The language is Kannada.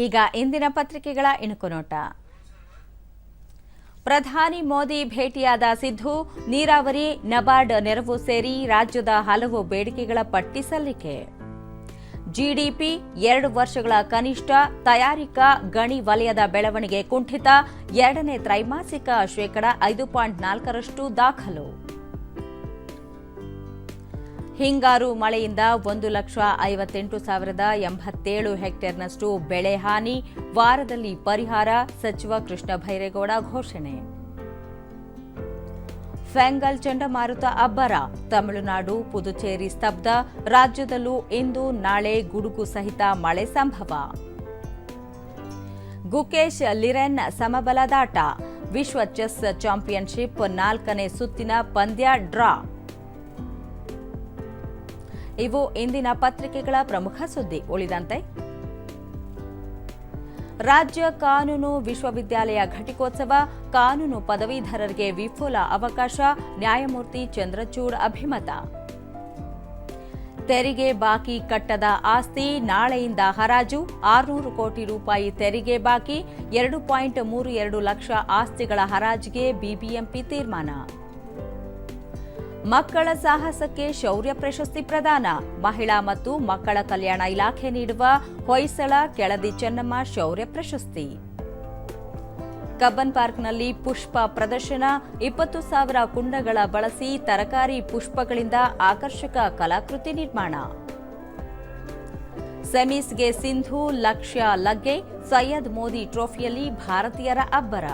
ಈಗ ಇಂದಿನ ಪತ್ರಿಕೆಗಳ ಇಣುಕು ನೋಟ. ಪ್ರಧಾನಿ ಮೋದಿ ಭೇಟಿಯಾದ ಸಿದ್ದು, ನೀರಾವರಿ, ನಬಾರ್ಡ್ ನೆರವು ಸೇರಿ ರಾಜ್ಯದ ಹಲವು ಬೇಡಿಕೆಗಳ ಪಟ್ಟಿ ಸಲ್ಲಿಕೆ. ಜಿಡಿಪಿ 2 ವರ್ಷಗಳ ಕನಿಷ್ಠ, ತಯಾರಿಕಾ ಗಣಿ ವಲಯದ ಬೆಳವಣಿಗೆ ಕುಂಠಿತ, ಎರಡನೇ ತ್ರೈಮಾಸಿಕ ಶೇಕಡ 5.4ರಷ್ಟು ದಾಖಲು. ಹಿಂಗಾರು ಮಳೆಯಿಂದ 1,58,087 ಹೆಕ್ಟೇರ್ನಷ್ಟು ಬೆಳೆ ಹಾನಿ, ವಾರದಲ್ಲಿ ಪರಿಹಾರ, ಸಚಿವ ಕೃಷ್ಣ ಬೈರೇಗೌಡ ಘೋಷಣೆ. ಫೆಂಗಲ್ ಚಂಡಮಾರುತ ಅಬ್ಬರ, ತಮಿಳುನಾಡು, ಪುದುಚೇರಿ ಸ್ತಬ್ಧ, ರಾಜ್ಯದಲ್ಲೂ ಇಂದು ನಾಳೆ ಗುಡುಗು ಸಹಿತ ಮಳೆ ಸಂಭವ. ಗುಕೇಶ್ ಲಿರೆನ್ ಸಮಬಲದಾಟ, ವಿಶ್ವ ಚೆಸ್ ಚಾಂಪಿಯನ್ಶಿಪ್ 4ನೇ ಸುತ್ತಿನ ಪಂದ್ಯ ಡ್ರಾ. ಇವು ಇಂದಿನ ಪತ್ರಿಕೆಗಳ ಪ್ರಮುಖ ಸುದ್ದಿ. ಉಳಿದಂತೆ ರಾಜ್ಯ ಕಾನೂನು ವಿಶ್ವವಿದ್ಯಾಲಯ ಘಟಿಕೋತ್ಸವ, ಕಾನೂನು ಪದವೀಧರರಿಗೆ ವಿಪುಲ ಅವಕಾಶ, ನ್ಯಾಯಮೂರ್ತಿ ಚಂದ್ರಚೂಡ್ ಅಭಿಮತ. ತೆರಿಗೆ ಬಾಕಿ ಕಟ್ಟದ ಆಸ್ತಿ ನಾಳೆಯಿಂದ ಹರಾಜು, 600 ಕೋಟಿ ರೂಪಾಯಿ ತೆರಿಗೆ ಬಾಕಿ, 2.32 ಲಕ್ಷ ಆಸ್ತಿಗಳ ಹರಾಜಿಗೆ ಬಿಬಿಎಂಪಿ ತೀರ್ಮಾನ. ಮಕ್ಕಳ ಸಾಹಸಕ್ಕೆ ಶೌರ್ಯ ಪ್ರಶಸ್ತಿ ಪ್ರದಾನ, ಮಹಿಳಾ ಮತ್ತು ಮಕ್ಕಳ ಕಲ್ಯಾಣ ಇಲಾಖೆ ನೀಡುವ ಹೊಯ್ಸಳ ಕೆಳದಿ ಚೆನ್ನಮ್ಮ ಶೌರ್ಯ ಪ್ರಶಸ್ತಿ. ಕಬ್ಬನ್ ಪಾರ್ಕ್ನಲ್ಲಿ ಪುಷ್ಪ ಪ್ರದರ್ಶನ, 20,000 ಕುಂಡಗಳ ಬಳಸಿ ತರಕಾರಿ ಪುಷ್ಪಗಳಿಂದ ಆಕರ್ಷಕ ಕಲಾಕೃತಿ ನಿರ್ಮಾಣ. ಸೆಮೀಸ್ಗೆ ಸಿಂಧು, ಲಕ್ಷ್ಯ ಲಗ್ಗೆ, ಸೈಯದ್ ಮೋದಿ ಟ್ರೋಫಿಯಲ್ಲಿ ಭಾರತೀಯರ ಅಬ್ಬರ.